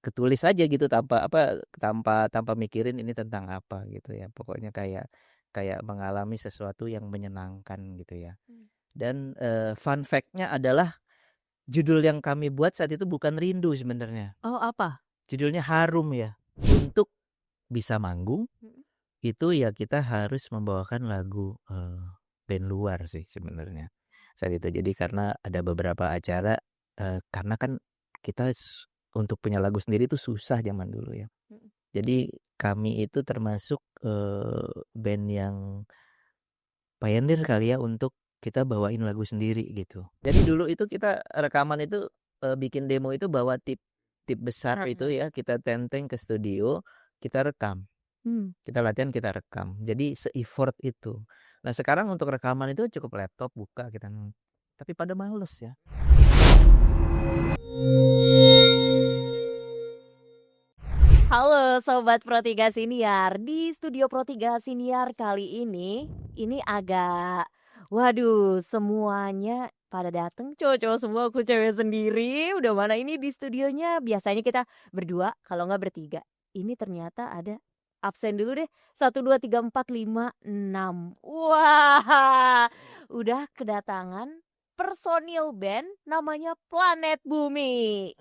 ketulis aja gitu tanpa mikirin ini tentang apa gitu ya. Pokoknya kayak kayak mengalami sesuatu yang menyenangkan gitu ya. Dan fun fact-nya adalah judul yang kami buat saat itu bukan Rindu sebenarnya. Oh, apa? Judulnya Harum ya. Untuk bisa manggung Mhm. itu ya kita harus membawakan lagu band luar sih sebenarnya saat itu. Jadi karena ada beberapa acara karena kan kita untuk punya lagu sendiri itu susah zaman dulu ya. Mhm. Jadi kami itu termasuk band yang pioneer kali ya untuk kita bawain lagu sendiri gitu. Jadi dulu itu kita rekaman itu bikin demo itu bawa tip besar itu ya, kita tenteng ke studio, kita rekam. Hmm. Kita latihan, kita rekam. Jadi se-effort itu. Nah, sekarang untuk rekaman itu cukup laptop buka kita. Tapi pada males ya. Halo Sobat Pro3 Siniar, di studio Pro3 Siniar kali ini agak, waduh semuanya pada dateng, cowok-cowok semua, aku cewek sendiri. Udah mana ini di studionya, biasanya kita berdua, kalau nggak bertiga. Ini ternyata ada, absen dulu deh, 1, 2, 3, 4, 5, 6. Wah, udah kedatangan personil band namanya Planet Bumi.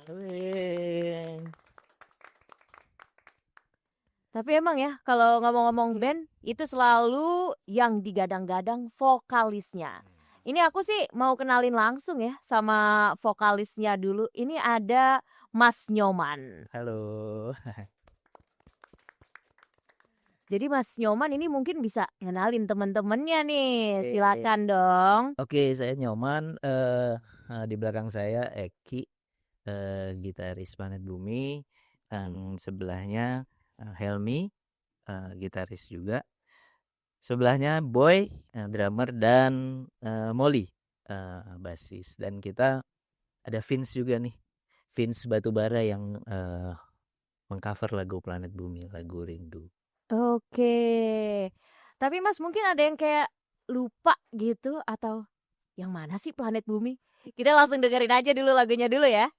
Tapi emang ya kalau ngomong-ngomong band itu selalu yang digadang-gadang vokalisnya. Ini aku sih mau kenalin langsung ya sama vokalisnya dulu. Ini ada Mas Nyoman. Halo. Jadi Mas Nyoman ini mungkin bisa ngenalin temen-temennya nih. Oke. Silakan dong. Oke, saya Nyoman. Di belakang saya Eki, gitaris Planet Bumi. Sebelahnya Helmi, gitaris juga. Sebelahnya Boy, drummer, dan Molly, bassis. Dan kita ada Vince juga nih, Vince Batubara yang mengcover lagu Planet Bumi, lagu Rindu. Oke. Tapi Mas mungkin ada yang kayak lupa gitu atau yang mana sih Planet Bumi? Kita langsung dengerin aja dulu lagunya dulu ya.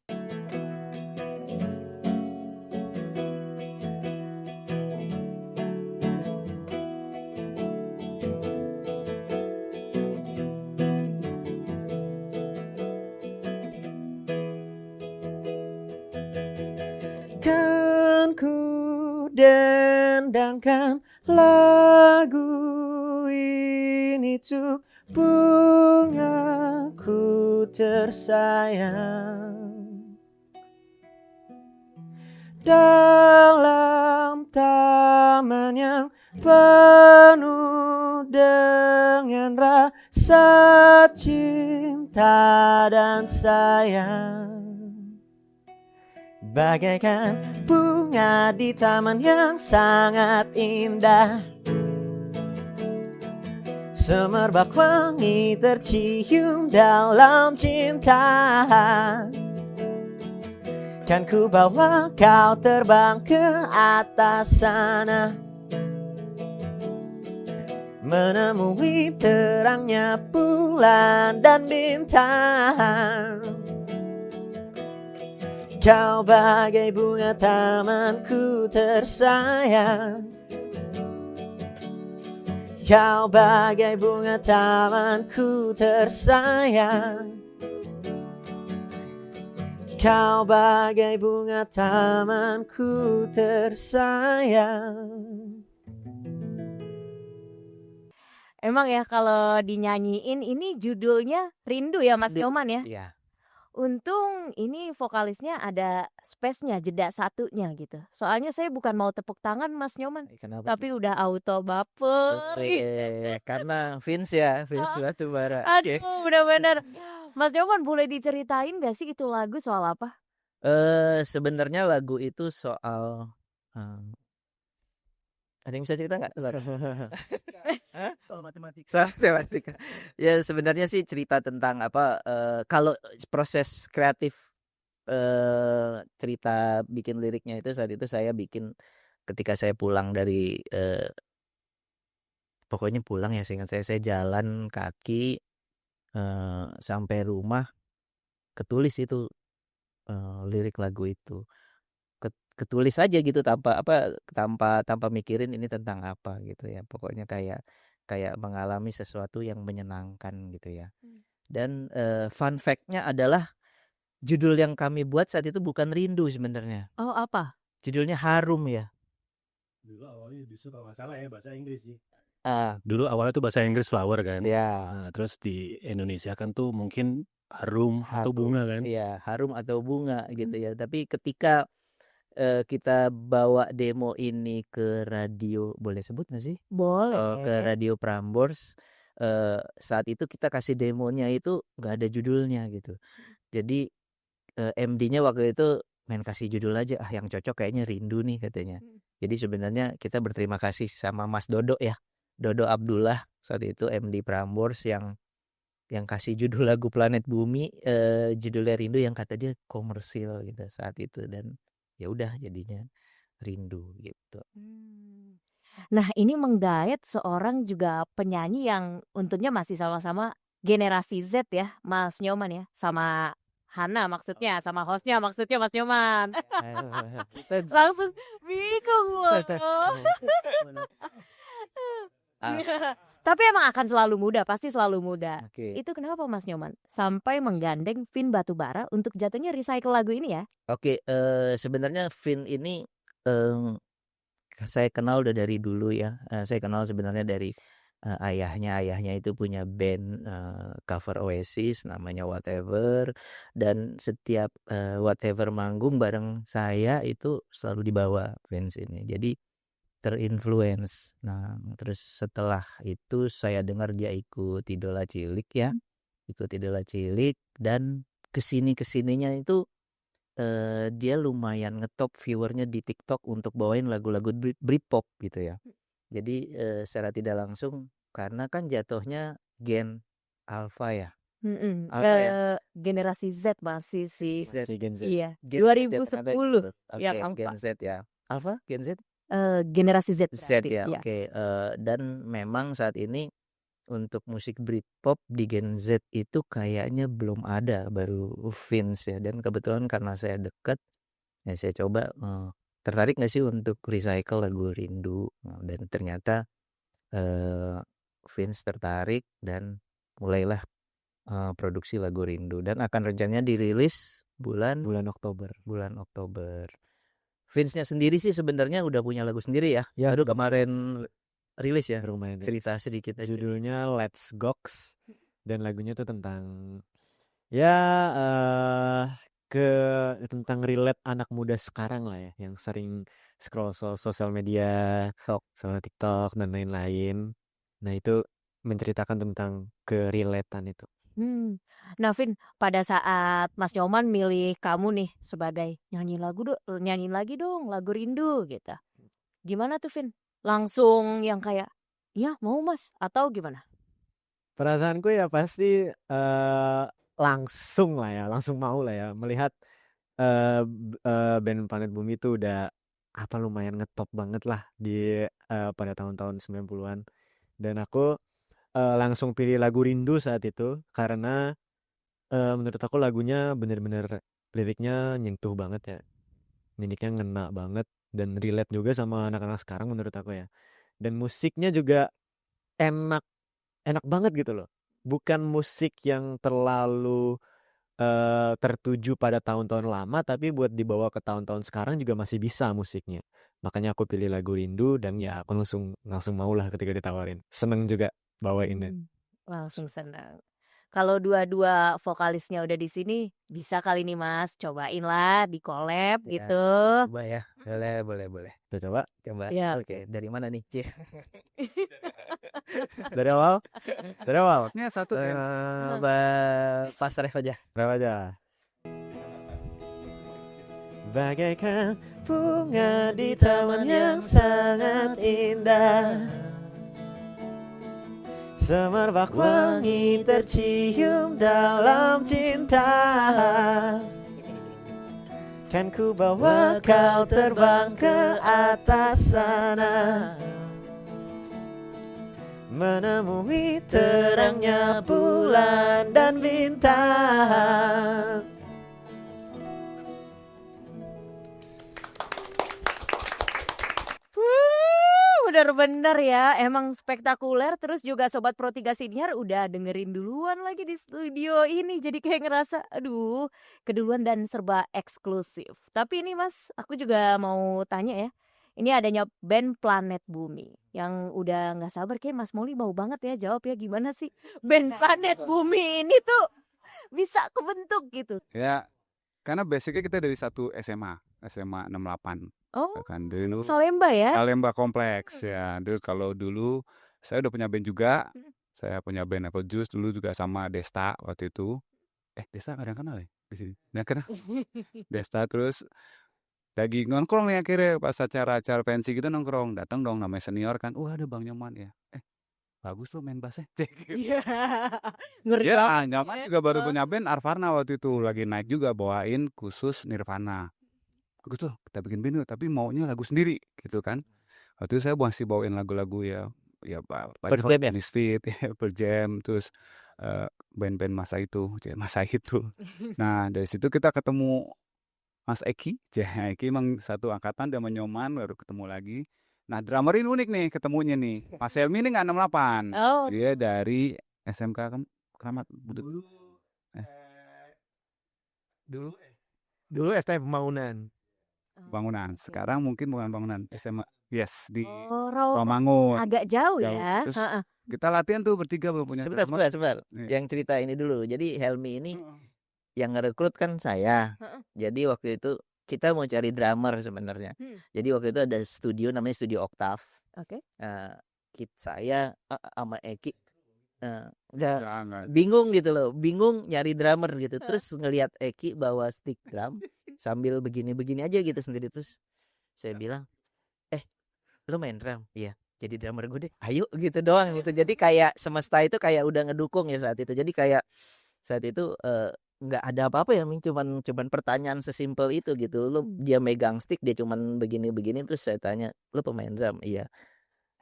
Kan ku dendangkan lagu ini untuk bungaku tersayang dalam taman yang penuh dengan rasa cinta dan sayang. Bagaikan bunga di taman yang sangat indah, semerbak wangi tercium dalam cinta. Kan ku bawa kau terbang ke atas sana, menemui terangnya bulan dan bintang. Kau bagai bunga tamanku tersayang. Kau bagai bunga tamanku tersayang. Kau bagai bunga tamanku tersayang. Emang ya kalau dinyanyiin ini judulnya Rindu ya Mas Nyoman ya? Iya. Untung ini vokalisnya ada space-nya, jeda satunya gitu. Soalnya saya bukan mau tepuk tangan Mas Nyoman, Kenapa? tapi udah auto baper. Karena Vince ya, Vince Batubara. Aduh, benar-benar. Mas Nyoman boleh diceritain gak sih itu lagu soal apa? Sebenarnya lagu itu soal ada yang bisa cerita nggak? Hah? Soal matematika. Soal matematika. Ya sebenarnya sih cerita tentang apa? Kalau proses kreatif cerita bikin liriknya itu saat itu saya bikin ketika saya pulang dari pokoknya pulang ya, seingat saya jalan kaki sampai rumah, ketulis itu lirik lagu itu. ketulis aja gitu tanpa mikirin ini tentang apa gitu ya. Pokoknya kayak kayak mengalami sesuatu yang menyenangkan gitu ya. Dan fun fact-nya adalah judul yang kami buat saat itu bukan Rindu sebenarnya. Oh, apa? Judulnya Harum ya. Dulu awalnya justru kalau nggak salah ya bahasa Inggris sih. Ah, Dulu awalnya tuh bahasa Inggris flower kan. ya. Nah, terus di Indonesia kan tuh mungkin harum atau bunga kan. Iya, harum atau bunga gitu ya. Tapi ketika kita bawa demo ini ke radio, boleh sebut nggak sih? Boleh. Ke radio Prambors, saat itu kita kasih demonya itu nggak ada judulnya gitu. Jadi MD-nya waktu itu main kasih judul aja, yang cocok kayaknya Rindu nih katanya. Jadi sebenarnya kita berterima kasih sama Mas Dodo ya, Dodo Abdullah saat itu MD Prambors yang kasih judul lagu Planet Bumi, judulnya Rindu, yang kata dia komersil gitu saat itu, dan ya udah jadinya Rindu gitu. Nah, ini menggait seorang juga penyanyi yang untungnya masih sama-sama generasi Z ya, Mas Nyoman ya, sama Hana maksudnya, sama hostnya maksudnya Mas Nyoman. Langsung bingung loh. Tapi emang akan selalu muda, pasti selalu muda. Oke. Itu kenapa Mas Nyoman sampai menggandeng Vin Batubara untuk jatuhnya recycle lagu ini ya? Oke, sebenarnya Vin ini saya kenal udah dari dulu ya. Saya kenal sebenarnya dari ayahnya. Ayahnya itu punya band cover Oasis namanya Whatever, dan setiap Whatever manggung bareng saya itu selalu dibawa Vince ini. Jadi terinfluence. Nah, terus setelah itu saya dengar dia ikut Idola Cilik ya. Ikut Idola Cilik, dan kesininya itu dia lumayan ngetop viewernya di TikTok untuk bawain lagu-lagu Britpop gitu ya. Jadi secara tidak langsung, karena kan jatuhnya gen Alpha ya. Alpha ya. Generasi Z masih sih. Gen Z. Iya. Gen Z 2010 ya, yang Gen Z ya. Alpha, Gen Z? generasi Z Z berarti. ya, Iya. oke. Dan memang saat ini untuk musik Britpop di Gen Z itu kayaknya belum ada, baru Vince ya. Dan kebetulan karena saya dekat, ya saya coba tertarik nggak sih untuk recycle lagu Rindu. Nah, dan ternyata Vince tertarik dan mulailah produksi lagu Rindu, dan akan rencananya dirilis bulan Oktober. Vince-nya sendiri sih sebenarnya udah punya lagu sendiri ya. Ya. Baru kemarin rilis ya. Lumayan. Cerita sedikit aja. Judulnya Let's Gox, dan lagunya tuh tentang ya tentang relate anak muda sekarang lah ya, yang sering scroll sosial media, soal TikTok dan lain-lain. Nah, itu menceritakan tentang kerelatean itu. Nah, Vin, pada saat Mas Nyoman milih kamu nih sebagai nyanyi lagi dong lagu Rindu gitu. Gimana tuh, Vin? Langsung yang kayak, "Ya, mau Mas," atau gimana? Perasaanku ya pasti langsung mau lah ya melihat band Planet Bumi itu udah lumayan ngetop banget lah di pada tahun-tahun 90-an. Dan aku langsung pilih lagu Rindu saat itu karena menurut aku lagunya bener-bener liriknya nyentuh banget ya. Liriknya ngena banget dan relate juga sama anak-anak sekarang menurut aku ya. Dan musiknya juga enak banget gitu loh. Bukan musik yang terlalu tertuju pada tahun-tahun lama, tapi buat dibawa ke tahun-tahun sekarang juga masih bisa musiknya. Makanya aku pilih lagu Rindu, dan ya aku langsung mau lah ketika ditawarin. Seneng juga bawainnya. Langsung senang. Kalau dua-dua vokalisnya udah di sini, bisa kali nih Mas, cobain lah di collab Ya, gitu. coba ya. Boleh. Kita coba. Ya. Oke, dari mana nih, Cih? Dari awal. Ini satu. Pas ref aja. Bagaikan bunga di taman yang sangat indah, semerbak wangi tercium dalam cinta. Kan ku bawa kau terbang ke atas sana, menemui terangnya bulan dan bintang. Bener-bener ya, emang spektakuler. Terus juga Sobat Pro 3 Senior udah dengerin duluan lagi di studio ini. Jadi kayak ngerasa, aduh, keduluan dan serba eksklusif. Tapi ini Mas, aku juga mau tanya ya. Ini adanya band Planet Bumi yang udah nggak sabar, kayak Mas Moli mau banget ya jawab ya, gimana sih band Planet Bumi ini tuh bisa kebentuk gitu. Ya, karena basicnya kita dari satu SMA 68. Oh, Kan dulu Salemba ya? Salemba Kompleks ya. Kalau dulu saya udah punya band juga. Saya punya band Apple Juice dulu juga sama Desta waktu itu. Desta nggak ada yang kenal ya di sini. Nggak kenal. Desta terus lagi nongkrong nih akhirnya pas acara-acara pensi gitu nongkrong. Datang dong namanya senior kan. Ada Bang Nyoman ya. Bagus lo main bassnya. Iya. Ngeri Ya, banget Nyoman ya. juga baru punya band Arvarna waktu itu lagi naik juga bawain khusus Nirvana. Bagus tuh kita bikin band yuk, tapi maunya lagu sendiri gitu kan. Waktu itu saya masih bawain lagu-lagu ya Per Jam ya? Misfit, Per Jam, terus band-band masa itu. Nah dari situ kita ketemu Mas Eki. Eki emang satu angkatan dia sama Nyoman baru ketemu lagi. Nah drummer ini unik nih ketemunya nih. Mas Helmi ini nggak 68. Oh, Dia dari SMK kan Keramat. Dulu STM Pembangunan. Bangunan. Sekarang mungkin bukan bangunan SMA. Yes, di oh, Rawamangun. agak jauh Jauh. ya. Terus Heeh. kita latihan tuh bertiga belum punya Sebentar, drummer. sebentar. Iya. Yang cerita ini dulu. Jadi Helmi ini yang ngerekrut kan saya. Heeh. Jadi waktu itu kita mau cari drummer sebenarnya. Jadi waktu itu ada studio namanya Studio Octave. Oke. Saya sama Eki udah Jangan. bingung gitu loh, bingung nyari drummer gitu. Terus ngelihat Eki bawa stick drum sambil begini-begini aja gitu sendiri. Terus saya bilang, lu main drum? Iya, jadi drummer gue deh, ayo gitu doang gitu. Jadi kayak semesta itu kayak udah ngedukung ya saat itu. Jadi kayak saat itu nggak ada apa-apa ya, cuman pertanyaan sesimpel itu gitu. Lu dia megang stick, dia cuman begini-begini. Terus saya tanya, lu pemain drum? Iya,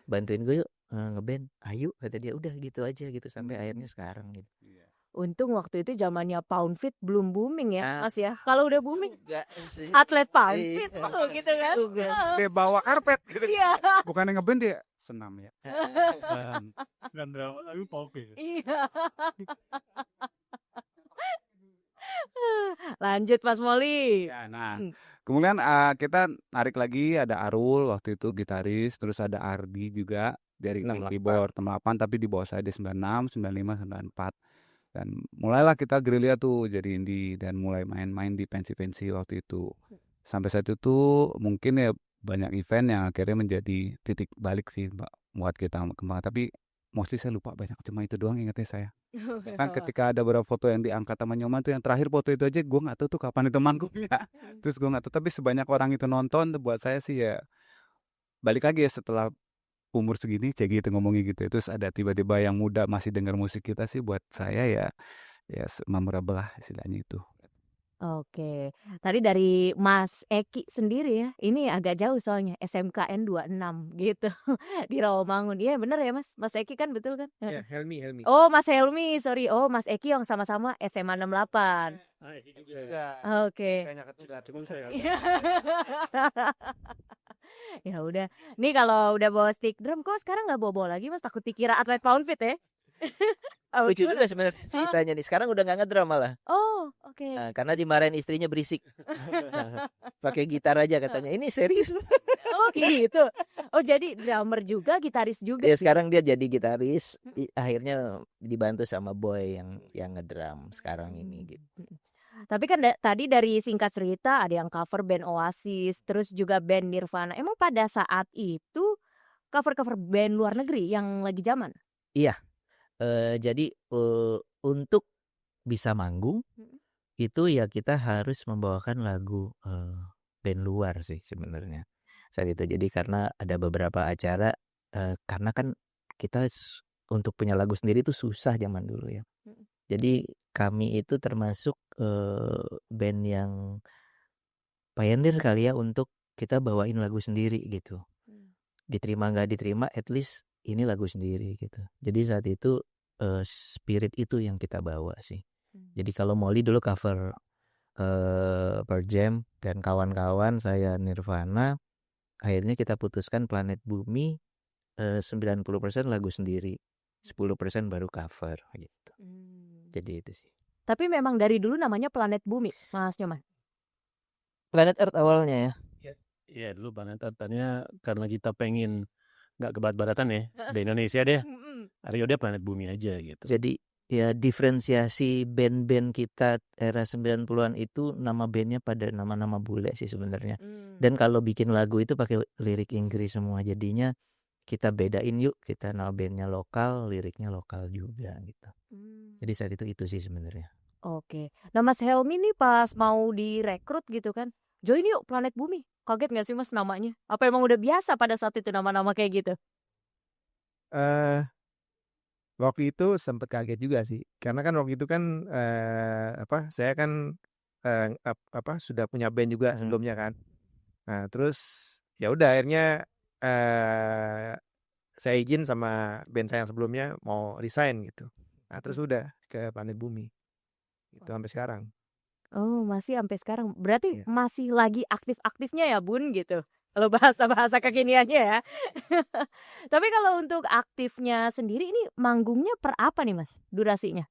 bantuin gue yuk ngeband. Ayo kata dia. Udah gitu aja gitu sampai akhirnya sekarang gitu. Untung waktu itu zamannya Pound Fit belum booming ya, Nah, Mas ya. Kalau udah booming, enggak sih. atlet Pound Iya. Fit tuh gitu kan. Juga sih. Dia bawa karpet gitu. Iya. Bukannya ngeband dia senam ya. Dan lagu Popi. Iya. Lanjut Mas Moli. Ya, nah, kemudian kita narik lagi ada Arul waktu itu gitaris, terus ada Ardi juga dari 68. keyboard 68 tapi di bawah saya di 96, 95, 94. Dan mulailah kita gerilya tuh jadi indie dan mulai main-main di pensi-pensi waktu itu. Sampai saat itu mungkin ya banyak event yang akhirnya menjadi titik balik sih buat kita kembang. Tapi mostly saya lupa banyak, cuma itu doang ingetnya saya. Kan ketika ada beberapa foto yang diangkat sama Nyoman tuh yang terakhir foto itu aja gue nggak tahu tuh kapan itu manggungnya. Terus gue nggak tahu, tapi sebanyak orang itu nonton tuh buat saya sih ya balik lagi ya setelah umur segini kayak gitu ngomongin gitu. Terus ada tiba-tiba yang muda masih dengar musik kita sih buat saya ya memorable lah istilahnya itu. Oke. Tadi dari Mas Eki sendiri ya. Ini agak jauh soalnya SMKN 26 gitu. Di Rawamangun. Iya bener ya Mas? Mas Eki kan betul kan? Ya, Helmi. Oh Mas Helmi, sorry. Oh Mas Eki yang sama-sama SMA 68. Oke. Kayaknya kecil, cuma saya Iya. Ya udah. Nih kalau udah bawa stick drum, kok sekarang nggak bawa-bawa lagi Mas? Takut dikira atlet Pound Fit ya? Oh, Lucu juga sebenarnya ceritanya nih. Sekarang udah nggak ngedrum malah. Oh, oke. Karena dimarahin istrinya berisik. Pakai gitar aja katanya. Ini serius. Oh gitu. Oh jadi drummer juga, gitaris juga. Ya sekarang dia jadi gitaris. Akhirnya dibantu sama Boy yang ngedrum sekarang ini gitu. Tapi kan tadi dari singkat cerita ada yang cover band Oasis, terus juga band Nirvana. Emang pada saat itu cover-cover band luar negeri yang lagi zaman? Iya. Jadi untuk bisa manggung itu ya kita harus membawakan lagu band luar sih sebenarnya saat itu. Jadi karena ada beberapa acara karena kan kita untuk punya lagu sendiri itu susah zaman dulu ya. Jadi kami itu termasuk band yang pioneer kali ya untuk kita bawain lagu sendiri gitu. Diterima nggak diterima, at least ini lagu sendiri gitu. Jadi saat itu spirit itu yang kita bawa sih. Jadi kalau Molly dulu cover Per Jam dan kawan-kawan, saya Nirvana. Akhirnya kita putuskan Planet Bumi 90% lagu sendiri, 10% baru cover gitu. Jadi itu sih. Tapi memang dari dulu namanya Planet Bumi, Mas Nyoman? Planet Earth awalnya ya? Iya dulu Planet Earth tadinya karena kita pengen nggak ke barat-baratan ya di Indonesia deh. Akhirnya udah Planet Bumi aja gitu. Jadi ya diferensiasi band-band kita era 90-an itu nama bandnya pada nama-nama bule sih sebenarnya. Dan kalau bikin lagu itu pakai lirik Inggris semua, jadinya kita bedain yuk, kita nama bandnya lokal, liriknya lokal juga gitu. Jadi saat itu sih sebenarnya. Oke. Nah Mas Helmi nih pas mau direkrut gitu kan, join yuk Planet Bumi. Kaget gak sih Mas namanya? Apa emang udah biasa pada saat itu nama-nama kayak gitu? Waktu itu sempet kaget juga sih, karena kan waktu itu kan saya kan sudah punya band juga sebelumnya kan. Nah terus ya udah akhirnya saya izin sama band saya yang sebelumnya mau resign gitu. Nah terus udah ke Planet Bumi itu sampai sekarang. Oh masih sampai sekarang. Berarti Iya. masih lagi aktif-aktifnya ya Bun gitu. Kalau bahasa-bahasa kekiniannya ya. Tapi kalau untuk aktifnya sendiri ini manggungnya per apa nih Mas durasinya?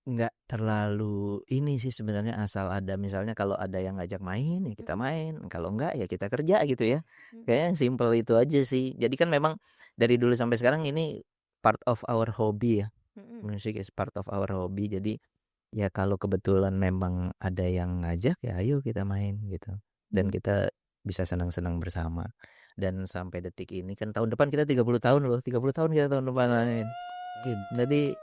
Nggak terlalu ini sih sebenarnya, asal ada misalnya kalau ada yang ngajak main ya kita main, kalau enggak ya kita kerja gitu ya. Kayaknya simple itu aja sih. Jadi kan memang dari dulu sampai sekarang ini part of our hobby ya. Music is part of our hobby. Jadi ya kalau kebetulan memang ada yang ngajak ya ayo kita main gitu. Dan kita bisa senang-senang bersama. Dan sampai detik ini kan tahun depan kita 30 tahun loh. 30 tahun kita tahun depan main. Jadi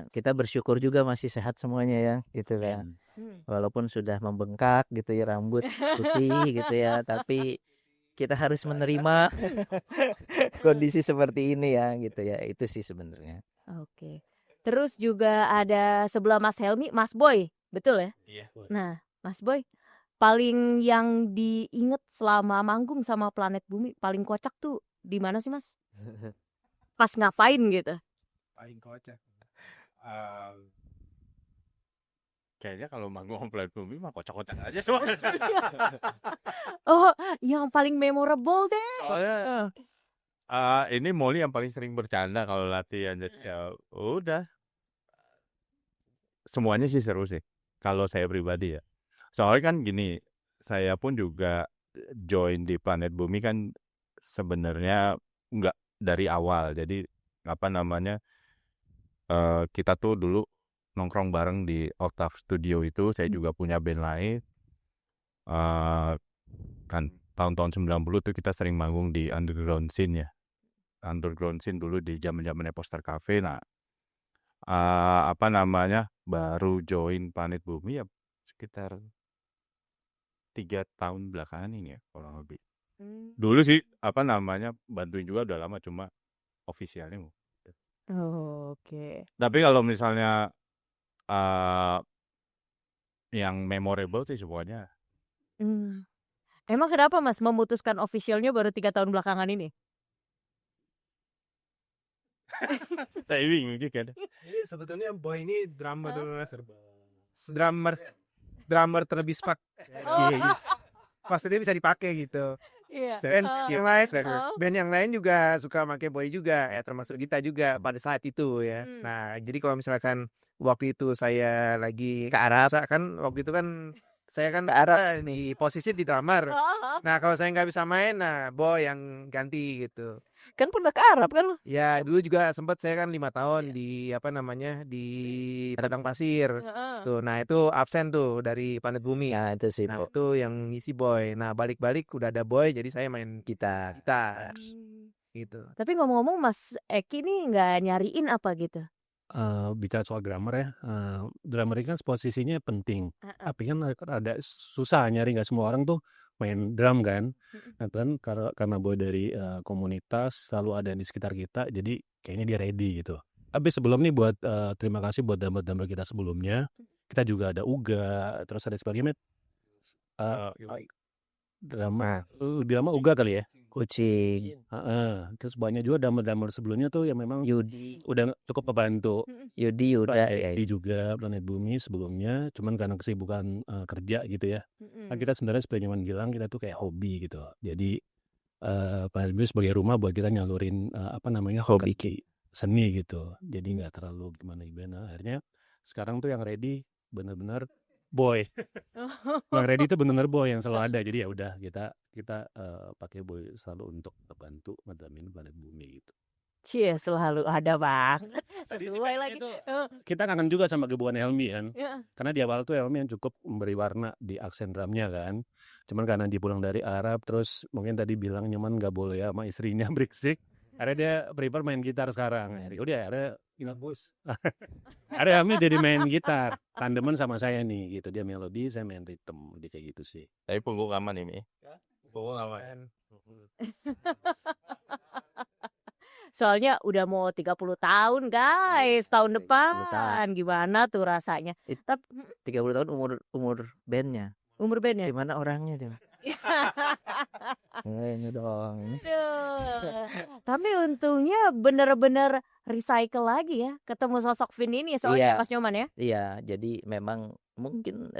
kita bersyukur juga masih sehat semuanya ya gitu kan. Walaupun sudah membengkak gitu ya, rambut putih gitu ya, tapi kita harus menerima kondisi seperti ini ya gitu ya. Itu sih sebenarnya. Oke. Terus juga ada sebelah Mas Helmi, Mas Boy, betul ya? Iya. Nah, Mas Boy, paling yang diinget selama manggung sama Planet Bumi, paling kocak tuh di mana sih Mas? Pas ngapain gitu? Paling kocak. Kayaknya kalau manggung sama Planet Bumi mah kocak-kocak aja semua. Oh, yang paling memorable deh. Soalnya ini Molly yang paling sering bercanda kalau latihan. Jadi ya udah. Semuanya sih seru sih. Kalau saya pribadi ya. Soalnya kan gini, saya pun juga join di Planet Bumi kan sebenarnya nggak dari awal. Jadi kita tuh dulu nongkrong bareng di Octave Studio itu. Saya juga punya band lain. Kan tahun-tahun 90 tuh kita sering manggung di underground scene ya. Underground scene dulu di zaman-zamannya Poster Cafe. Nah, baru join Planet Bumi ya sekitar 3 tahun belakangan ini ya kurang lebih. Dulu sih bantuin juga udah lama, cuma ofisialnya. Oh, oke. Tapi kalau misalnya yang memorable sih semuanya. Emang kenapa Mas memutuskan officialnya baru 3 tahun belakangan ini? Saya bingung juga. Ini sebetulnya Boy ini drummer terbispak. Yes. Maksudnya bisa dipakai gitu. Iya. Dan yang lain, band yang lain juga suka pakai Boy juga ya, termasuk kita juga pada saat itu ya. Nah, jadi kalau misalkan waktu itu saya lagi ke Arab kan, waktu itu kan saya kan nih posisi di drummer. Nah kalau saya nggak bisa main, nah Boy yang ganti gitu. Kan pernah ke Arab kan lo? Ya dulu juga sempat saya kan 5 tahun di di Padang Pasir. Tuh, nah itu absen tuh dari Planet Bumi. Ya itu sih. Nah itu yang ngisi Boy. Nah balik-balik udah ada Boy, jadi saya main gitar gitu. Tapi ngomong-ngomong Mas Eki nih nggak nyariin apa gitu? Bicara soal drummer ya, drummer ini kan posisinya penting. Tapi kan ada susah nyari, nggak semua orang tuh main drum kan. Nah kan karena Boy dari komunitas selalu ada di sekitar kita, jadi kayaknya dia ready gitu. Tapi sebelum nih buat terima kasih buat drummer kita sebelumnya. Kita juga ada Uga, terus ada sebagainya. Drummer lebih lama Uga kali ya. Kucing. Terus banyak juga drummer sebelumnya tuh yang memang Yudi udah cukup membantu. Yudi juga Planet Bumi sebelumnya, cuman karena kesibukan kerja gitu ya. Nah, kita sebenarnya seperti Nyoman bilang, kita tuh kayak hobi gitu. Jadi Planet Bumi sebagai rumah buat kita nyalurin hobi seni gitu. Jadi nggak terlalu gimana. Akhirnya sekarang tuh yang ready bener-bener boy. Yang ready itu bener-bener boy yang selalu ada. Jadi ya udah kita pakai boy selalu untuk bantu ngedamin Planet Bumi gitu. Cie, selalu ada banget. Tadi sih Sesuai pengennya lagi. tuh kita kangen juga sama gebuan Helmi kan. Heeh. Karena di awal tuh Helmi yang cukup memberi warna di aksen drumnya kan. Cuman karena dia pulang dari Arab, terus mungkin tadi bilang nyaman gak boleh ya sama istrinya breaksik. Akhirnya dia prefer main gitar sekarang. Udah ada ingat bos. Ada Helmi jadi main gitar. Tandeman sama saya nih gitu. Dia melodi, saya main rhythm. Dia kayak gitu sih. Tapi punggung aman ini. Punggung aman. Soalnya udah mau 30 tahun guys, tahun 30 tahun. depan. Gimana tuh rasanya? Tapi 30 tahun umur bandnya. Umur bandnya? Gimana orangnya tuh? Ini dong. Aduh. Tapi untungnya bener-bener recycle lagi ya, ketemu sosok Vin ini soalnya Mas Nyoman ya. Iya, jadi memang mungkin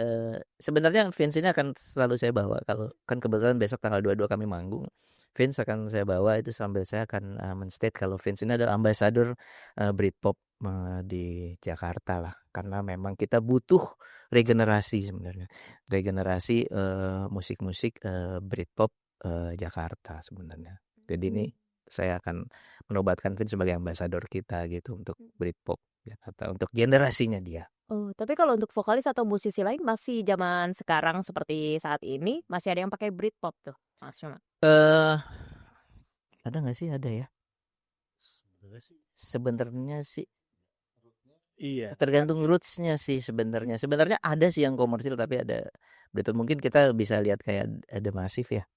sebenarnya Vince ini akan selalu saya bawa. Kalau kan kebetulan besok tanggal 22 kami manggung, Vince akan saya bawa itu sambil saya akan men-state kalau Vince ini adalah ambasador Britpop di Jakarta lah. Karena memang kita butuh regenerasi sebenarnya. Regenerasi musik-musik Britpop Jakarta sebenarnya. Jadi ini saya akan menobatkan Vince sebagai ambasador kita gitu untuk Britpop Jakarta, untuk generasinya dia. Oh, tapi kalau untuk vokalis atau musisi lain masih zaman sekarang seperti saat ini masih ada yang pakai Britpop tuh, Mas Nyoman? Ada nggak sih? Ada ya. Sebenarnya sih. Iya. Tergantung rootsnya sih sebenarnya. Sebenarnya ada sih yang komersil tapi ada Britpop. Mungkin kita bisa lihat kayak The Massive ya.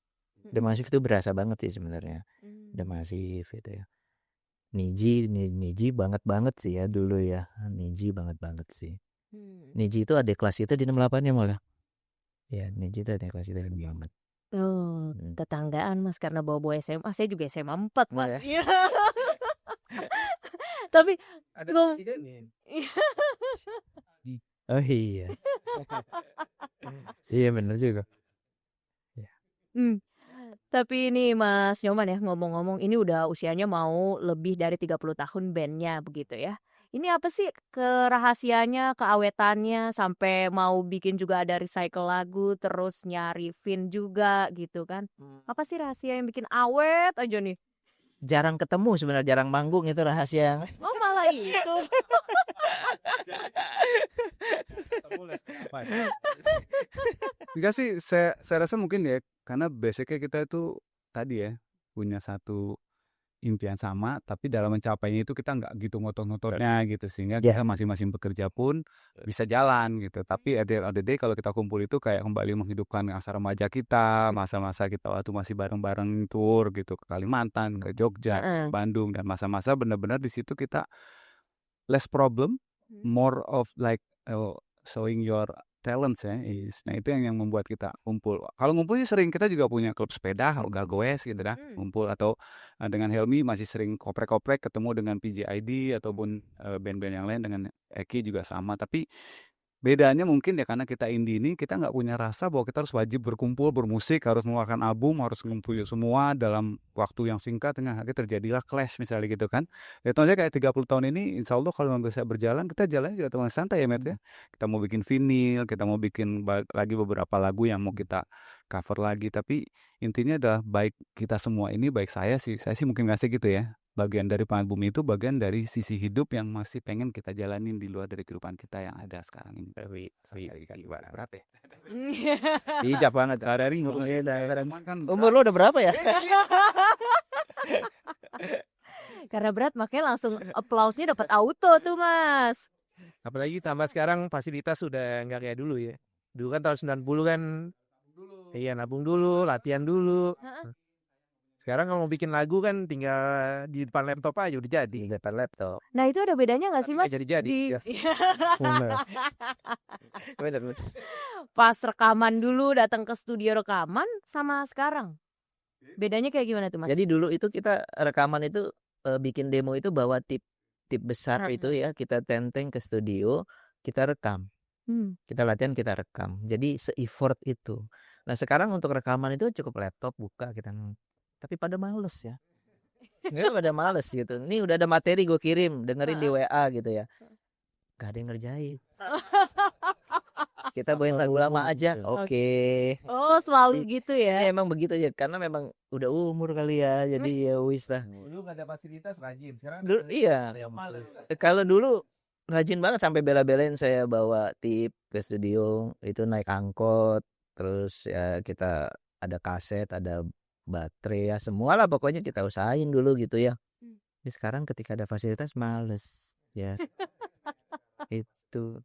The Massive itu berasa banget sih sebenarnya. The Massive itu ya. Niji banget sih ya dulu ya. Niji banget sih. Niji itu adik kelas kita di 68 ya malah. Ya, Niji itu adik kelas kita di 68. Oh, tetanggaan Mas karena bawa SMA. Saya juga SMA 4 Mas. Ya. Tapi ada presiden. Oh iya. Iya benar juga. Tapi ini Mas Nyoman ya, ngomong-ngomong ini udah usianya mau lebih dari 30 tahun bandnya begitu ya. Ini apa sih kerahasianya, keawetannya sampai mau bikin juga ada recycle lagu terus nyari Vin juga gitu kan. Apa sih rahasia yang bikin awet aja nih? Jarang ketemu sebenarnya, jarang manggung itu rahasia. Oh malah itu. Enggak sih, saya rasa mungkin ya karena basicnya kita itu tadi ya punya satu impian sama, tapi dalam mencapainya itu kita nggak gitu ngotot-ngototnya gitu sehingga kita masing-masing bekerja pun bisa jalan gitu. Tapi at the end of the day kalau kita kumpul itu kayak kembali menghidupkan masa remaja kita, masa-masa kita waktu masih bareng-bareng tour gitu ke Kalimantan, ke Jogja, Bandung, dan masa-masa benar-benar di situ kita less problem, more of like showing your talents ya. Nah itu yang membuat kita kumpul. Kalau ngumpul sih sering, kita juga punya klub sepeda, Ugal Goes gitu dah, ngumpul atau dengan Helmi masih sering koprek-koprek ketemu dengan PJID ataupun band-band yang lain, dengan Eki juga sama. Tapi bedanya mungkin ya karena kita indie ini kita nggak punya rasa bahwa kita harus wajib berkumpul bermusik, harus mengeluarkan album, harus ngumpul semua dalam waktu yang singkat, dengan akhirnya terjadilah clash misalnya gitu kan. Ya contohnya kayak 30 tahun ini insya Allah kalau bisa berjalan, kita jalan juga dengan santai ya Matt ya. Kita mau bikin vinyl, kita mau bikin lagi beberapa lagu yang mau kita cover lagi, tapi intinya adalah baik kita semua ini, baik saya sih mungkin ngasih gitu ya, bagian dari Planet Bumi itu bagian dari sisi hidup yang masih pengen kita jalanin di luar dari kehidupan kita yang ada sekarang ini. Berat ya. Bijak banget. Umur lo udah berapa ya? Karena berat makanya langsung applause-nya dapat auto tuh Mas. Apalagi tambah sekarang fasilitas sudah nggak kayak dulu ya. Dulu kan tahun 90 kan iya nabung dulu, latihan dulu. Sekarang kalau mau bikin lagu kan tinggal di depan laptop aja udah jadi. Di depan laptop. Nah itu ada bedanya nggak sih Mas? Jadi. Bener. Pas rekaman dulu datang ke studio rekaman sama sekarang. Bedanya kayak gimana tuh Mas? Jadi dulu itu kita rekaman itu bikin demo itu bawa tip besar itu ya, kita tenteng ke studio, kita rekam. Kita latihan, kita rekam. Jadi se-effort itu. Nah sekarang untuk rekaman itu cukup laptop buka, kita tapi pada males ya. Enggak, pada males gitu. Nih udah ada materi gue kirim, dengerin di WA gitu ya. Gak ada yang ngerjain. Kita bawain lagu lama aja. Oke. Oh, selalu gitu ya. Ini emang begitu aja karena memang udah umur kali ya. Jadi ya wis lah. Dulu nggak ada fasilitas rajin. Sekarang Dulu, iya. males. Kalau dulu rajin banget sampai bela-belain saya bawa tip ke studio, itu naik angkot, terus ya kita ada kaset, ada baterai ya, semua lah pokoknya kita usahain dulu gitu ya. Tapi sekarang ketika ada fasilitas males ya. Itu.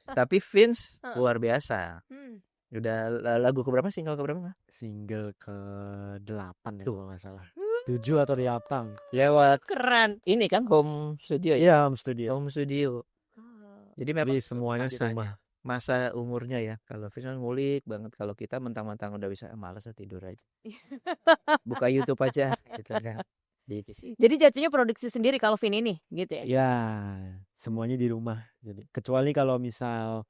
Tapi Vince luar biasa. Udah lagu keberapa, single keberapa? Single ke-8 ya kalau nggak salah. 7 atau 8. Lewat Keren. ini kan home studio ya. Iya, home studio. Home studio. Jadi memang Jadi semuanya ditanya masa umurnya ya. Kalau Vince ngulik banget, kalau kita mentang-mentang udah bisa malas tidur aja. Buka YouTube aja gitu kan. Jadi jatuhnya produksi sendiri kalau Vin ini gitu ya. Ya, semuanya di rumah. Jadi kecuali kalau misal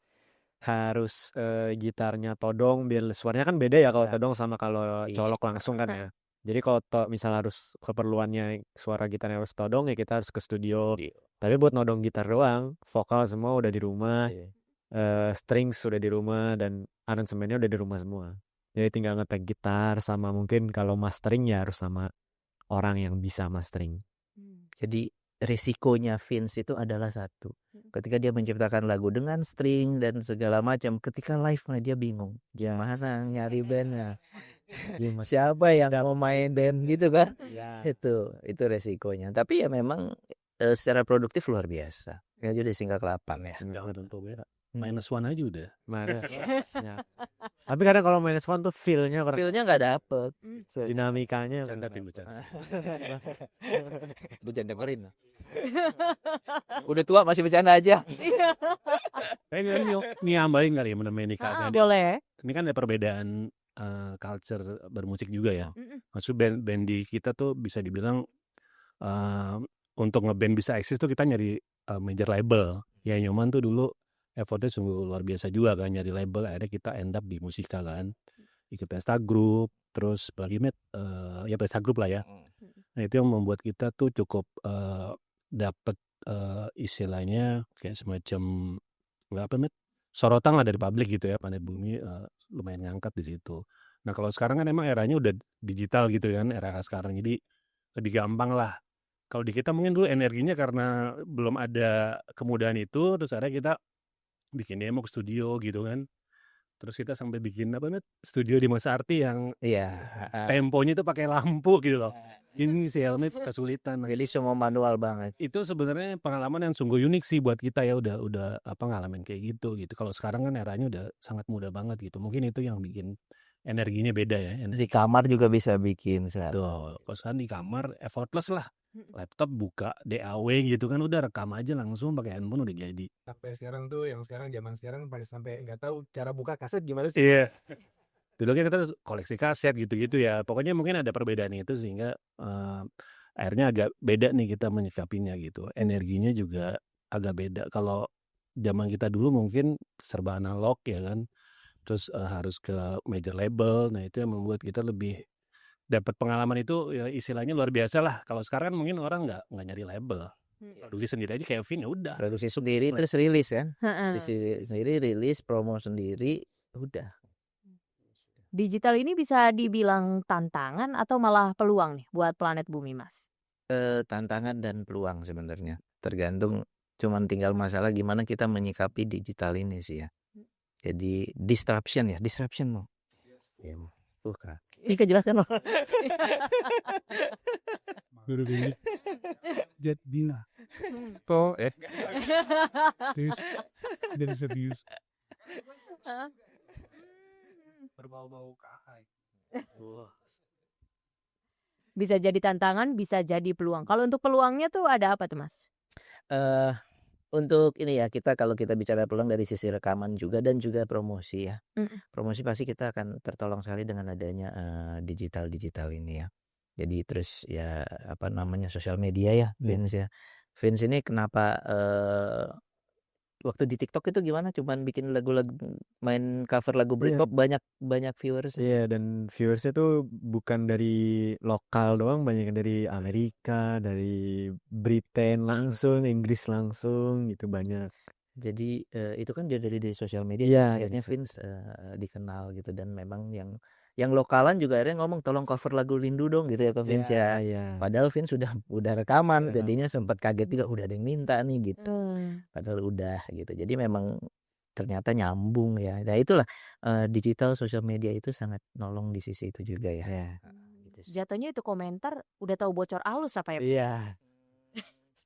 harus gitarnya todong, biar suaranya kan beda ya kalau todong sama kalau colok langsung kan ya. Jadi kalau misal harus keperluannya suara gitarnya harus todong ya kita harus ke studio. Tapi buat nodong gitar doang, vokal semua udah di rumah, strings sudah di rumah dan aransemennya udah di rumah semua. Jadi tinggal ngetek gitar sama mungkin kalau mastering ya harus sama orang yang bisa mastering. Jadi risikonya Vince itu adalah satu. Ketika dia menciptakan lagu dengan string dan segala macam, ketika live dia bingung. Gimana nyari bandnya? Siapa yang mau main band gitu kan? Itu resikonya. Tapi ya memang secara produktif luar biasa. Ya jadi single ke-8 ya. Enggak tentu beda. -1 aja udah. Minusnya. Tapi kadang kalau -1 tuh feel-nya nggak dapet. Dinamikanya Canda tim bercanda. Lu jangan dengerin. Udah tua masih bercanda aja. Ini nambahin kali ya menurut Nika. Boleh. Ini kan ada perbedaan culture bermusik juga ya. Maksud band di kita tuh bisa dibilang untuk ngeband bisa eksis tuh kita nyari major label. Ya Nyoman tuh dulu effortnya sungguh luar biasa juga kan nyari label, akhirnya kita end up di Musika kan, ikut Pesta Group, terus apalagi ya Pesta Group lah ya. Nah itu yang membuat kita tuh cukup dapet istilahnya kayak semacam nggak apa sorotan lah dari publik gitu ya. Planet Bumi lumayan ngangkat di situ. Nah kalau sekarang kan emang eranya udah digital gitu kan, era sekarang, jadi lebih gampang lah. Kalau di kita mungkin dulu energinya karena belum ada kemudahan itu, terus akhirnya kita bikin demo ke studio gitu kan. Terus kita sampai bikin studio di Mas Arti yang temponya itu pakai lampu gitu loh. Ini si Helmet kesulitan. Jadi semua manual banget. Itu sebenarnya pengalaman yang sungguh unik sih buat kita ya, udah ngalamin kayak gitu. Kalau sekarang kan eranya udah sangat mudah banget gitu. Mungkin itu yang bikin energinya beda ya. Di kamar juga bisa bikin Tuh, kosan di kamar effortless lah. Laptop buka DAW gitu kan, udah rekam aja langsung pakai handphone udah jadi. Sampai sekarang tuh zaman sekarang pada sampai nggak tahu cara buka kaset gimana sih. Iya. Dulu kan kita koleksi kaset gitu-gitu ya. Pokoknya mungkin ada perbedaan itu sehingga akhirnya agak beda nih kita menyikapinya gitu. Energinya juga agak beda. Kalau zaman kita dulu mungkin serba analog ya kan. Terus harus ke major label. Nah itu yang membuat kita lebih dapat pengalaman itu ya istilahnya luar biasa lah. Kalau sekarang mungkin orang nggak nyari label. Produksi sendiri aja kayak Vin ya udah. Produksi sendiri terus rilis kan. Sendiri rilis, promo sendiri, udah. Digital ini bisa dibilang tantangan atau malah peluang nih buat Planet Bumi, Mas? Tantangan dan peluang sebenarnya. Tergantung, cuman tinggal masalah gimana kita menyikapi digital ini sih ya. Jadi disruption mau. Ya, bukan. Ini kejelaskan loh. Baru ini Jadina. Toh there's abuse. Berbau-bau kahai. Bisa jadi tantangan, bisa jadi peluang. Kalau untuk peluangnya tuh ada apa tuh, Mas? Untuk ini ya, kalau kita bicara peluang dari sisi rekaman juga dan juga promosi ya. Promosi pasti kita akan tertolong sekali dengan adanya digital ini ya. Jadi terus ya sosial media ya, Vince ya. Vince ini kenapa waktu di TikTok itu gimana? Cuman bikin lagu-lagu, main cover lagu Iya. Britpop banyak viewers. Iya, dan viewersnya tuh bukan dari lokal doang, banyak yang dari Amerika, dari Britain langsung, Inggris langsung gitu banyak. Jadi itu kan dari sosial media Iya, akhirnya dari Vince dikenal gitu, dan memang yang lokalan juga akhirnya ngomong tolong cover lagu Rindu dong gitu ya ke Vince ya. Iya. Padahal Vince udah rekaman, Udah. jadinya sempat kaget juga udah ada yang minta nih gitu. Hmm. Padahal udah gitu. Jadi memang ternyata nyambung ya. Nah itulah digital sosial media itu sangat nolong di sisi itu juga ya. Iya. Gitu sih. Jatuhnya itu komentar udah tahu bocor alus apa ya? Iya.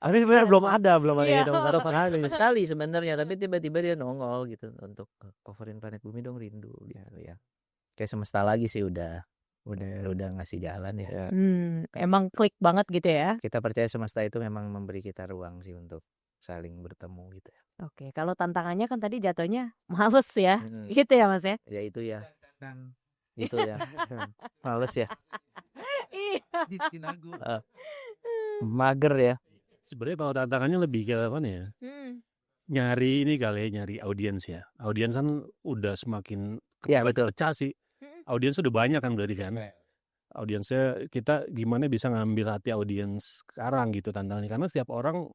Tapi sebenarnya belum ada Iya. gitu Atau sekali sebenarnya, tapi tiba-tiba dia nongol gitu untuk coverin Planet Bumi dong Rindu gitu ya. Kayak Semesta Lagi sih udah ngasih jalan ya. Ya. Emang klik banget gitu ya. Kita percaya semesta itu memang memberi kita ruang sih untuk saling bertemu gitu ya. Oke, kalau tantangannya kan tadi jatuhnya males ya. Mm-mm. Gitu ya Mas ya. Ya itu ya, Dan itu ya. Males ya, Iya. di Tinago. mager ya. Sebenarnya kalau tantangannya lebih ke mana ya? Nyari ini kali ya, nyari audiens ya. Audiens kan udah semakin Iya, betul. pecah sih. Audiens udah banyak kan berarti kan. Audiensnya kita gimana bisa ngambil hati audiens sekarang gitu tantangannya. Karena setiap orang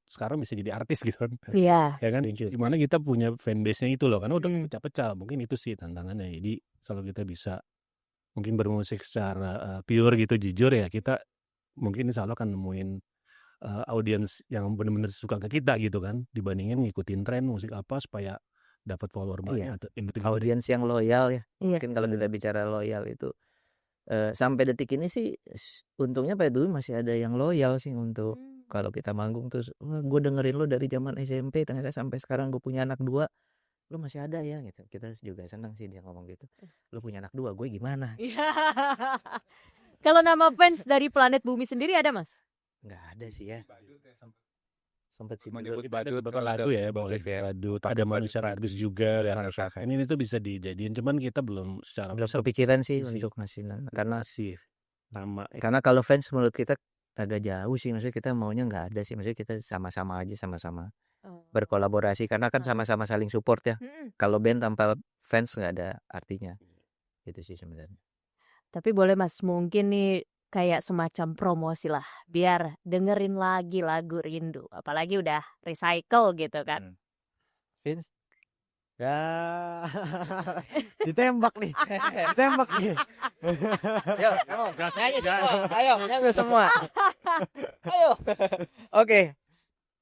sekarang bisa jadi artis gitu kan. Iya. Ya kan, gimana kita punya fanbase-nya itu loh. Karena udah pecah-pecah. Mungkin itu sih tantangannya. Jadi kalau kita bisa mungkin bermusik secara pure gitu, jujur ya, kita mungkin insya Allah akan nemuin audiens yang benar-benar suka ke kita gitu kan, dibandingin ngikutin tren musik apa supaya dapat follower banyak. Iya. Audiens yang loyal ya. Iya. Mungkin kalau kita bicara loyal itu sampai detik ini sih untungnya Pak dulu masih ada yang loyal sih untuk kalau kita manggung terus gue dengerin lo dari zaman SMP ternyata sampai sekarang gue punya anak 2, lo masih ada ya gitu. Kita juga senang sih dia ngomong gitu. Lo punya anak 2, gue gimana? Iya. Kalau nama fans dari Planet Bumi sendiri ada Mas? Nggak ada sih ya. Sempat sih Mau dulu. nyebut Ada badut beberapa kan lagu ya, bawa badut, ada manusia ragus juga dan ini tuh bisa dijadiin, cuman kita belum secara Belum kepikiran sih Isi. untuk ngasih karena sih nama karena kalau fans menurut kita agak jauh sih, maksudnya kita maunya nggak ada sih, maksudnya kita sama-sama aja, sama-sama berkolaborasi karena kan sama-sama saling support ya. Kalau band tanpa fans nggak ada artinya. Itu sih sebenarnya. Tapi boleh Mas, mungkin nih kayak semacam promosi lah, biar dengerin lagi lagu Rindu, apalagi udah recycle gitu kan. Vince? Ya. Ditembak nih. Ditembak nih. Ayo, nyanyi semua. Ayo, nyanyi semua. Ayo. Oke.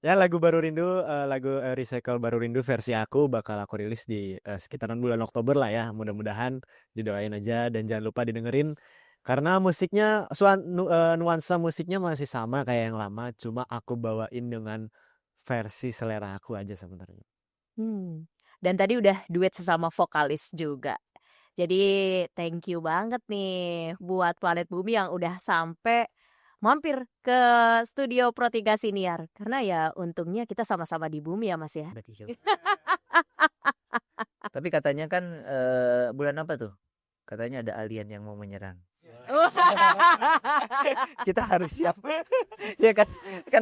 Ya, lagu baru Rindu, lagu recycle baru Rindu versi aku bakal aku rilis di sekitaran bulan Oktober lah ya. Mudah-mudahan didoain aja dan jangan lupa didengerin. Karena musiknya, nuansa musiknya masih sama kayak yang lama, cuma aku bawain dengan versi selera aku aja sebenarnya. Dan tadi udah duet sesama vokalis juga. Jadi thank you banget nih buat Planet Bumi yang udah sampai mampir ke studio Pro 3 Siniar. Karena ya untungnya kita sama-sama di bumi ya Mas ya. Tapi katanya kan bulan apa tuh? Katanya ada alien yang mau menyerang. Kita harus siap. Ya kan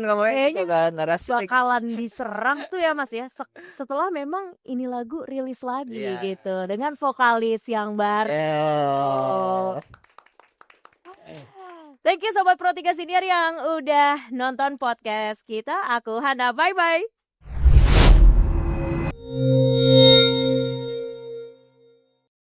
ngomongnya gitu kan, narasi bakalan diserang tuh ya Mas ya. Setelah memang ini lagu rilis lagi gitu dengan vokalis yang baru. Thank you Sobat Pro 3 Senior yang udah nonton podcast kita. Aku Hana, bye-bye.